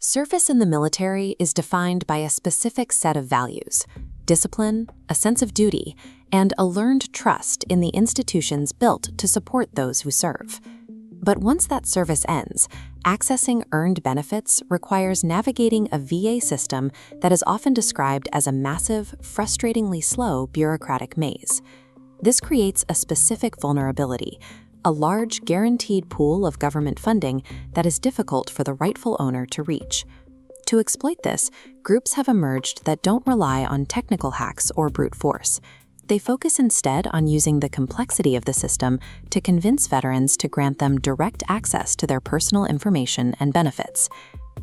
Service in the military is defined by a specific set of values: discipline, a sense of duty, and a learned trust in the institutions built to support those who serve. But once that service ends, accessing earned benefits requires navigating a VA system that is often described as a massive, frustratingly slow bureaucratic maze. This creates a specific vulnerability: a large, guaranteed pool of government funding that is difficult for the rightful owner to reach. To exploit this, groups have emerged that don't rely on technical hacks or brute force. They focus instead on using the complexity of the system to convince veterans to grant them direct access to their personal information and benefits.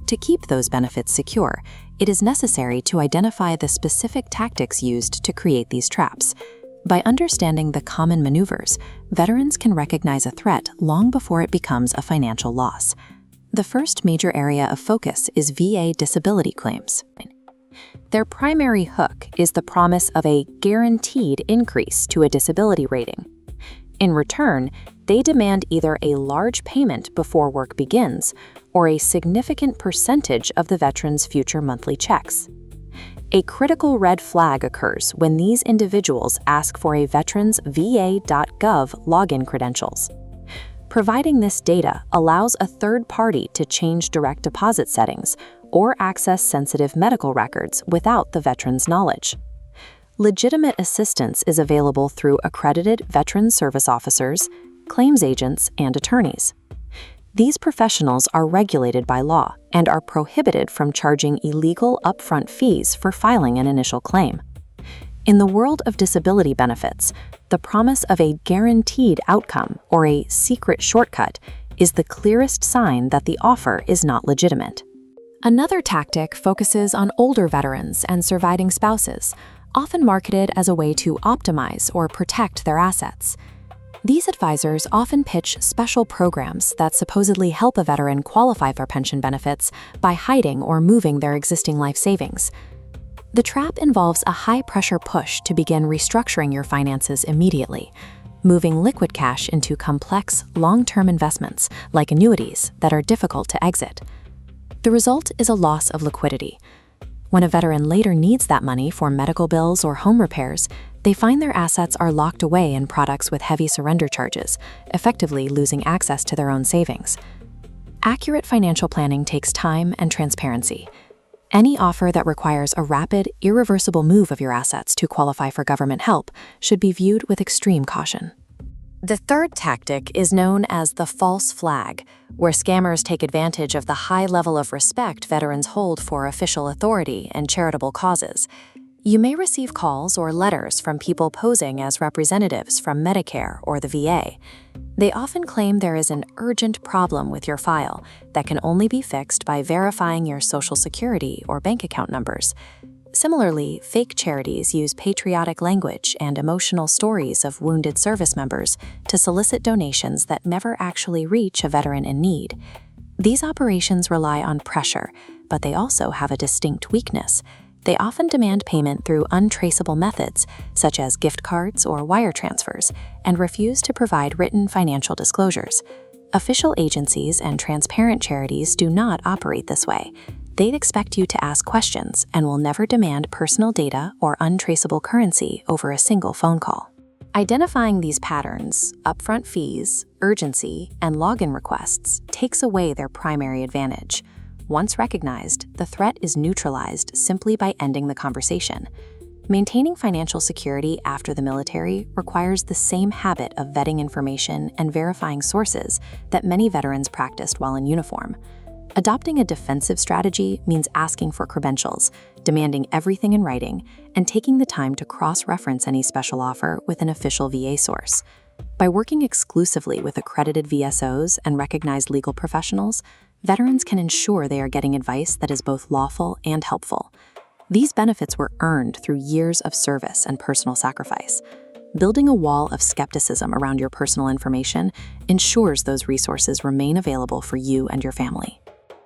To keep those benefits secure, it is necessary to identify the specific tactics used to create these traps. By understanding the common maneuvers, veterans can recognize a threat long before it becomes a financial loss. The first major area of focus is VA disability claims. Their primary hook is the promise of a guaranteed increase to a disability rating. In return, they demand either a large payment before work begins or a significant percentage of the veteran's future monthly checks. A critical red flag occurs when these individuals ask for a veteran's va.gov login credentials. Providing this data allows a third party to change direct deposit settings or access sensitive medical records without the veteran's knowledge. Legitimate assistance is available through accredited veteran service officers, claims agents, and attorneys. These professionals are regulated by law and are prohibited from charging illegal upfront fees for filing an initial claim. In the world of disability benefits, the promise of a guaranteed outcome or a secret shortcut is the clearest sign that the offer is not legitimate. Another tactic focuses on older veterans and surviving spouses, often marketed as a way to optimize or protect their assets. These advisors often pitch special programs that supposedly help a veteran qualify for pension benefits by hiding or moving their existing life savings. The trap involves a high-pressure push to begin restructuring your finances immediately, moving liquid cash into complex, long-term investments like annuities that are difficult to exit. The result is a loss of liquidity. When a veteran later needs that money for medical bills or home repairs, they find their assets are locked away in products with heavy surrender charges, effectively losing access to their own savings. Accurate financial planning takes time and transparency. Any offer that requires a rapid, irreversible move of your assets to qualify for government help should be viewed with extreme caution. The third tactic is known as the false flag, where scammers take advantage of the high level of respect veterans hold for official authority and charitable causes. You may receive calls or letters from people posing as representatives from Medicare or the VA. They often claim there is an urgent problem with your file that can only be fixed by verifying your Social Security or bank account numbers. Similarly, fake charities use patriotic language and emotional stories of wounded service members to solicit donations that never actually reach a veteran in need. These operations rely on pressure, but they also have a distinct weakness. They often demand payment through untraceable methods, such as gift cards or wire transfers, and refuse to provide written financial disclosures. Official agencies and transparent charities do not operate this way. They expect you to ask questions and will never demand personal data or untraceable currency over a single phone call. Identifying these patterns, upfront fees, urgency, and login requests takes away their primary advantage. Once recognized, the threat is neutralized simply by ending the conversation. Maintaining financial security after the military requires the same habit of vetting information and verifying sources that many veterans practiced while in uniform. Adopting a defensive strategy means asking for credentials, demanding everything in writing, and taking the time to cross-reference any special offer with an official VA source. By working exclusively with accredited VSOs and recognized legal professionals, veterans can ensure they are getting advice that is both lawful and helpful. These benefits were earned through years of service and personal sacrifice. Building a wall of skepticism around your personal information ensures those resources remain available for you and your family.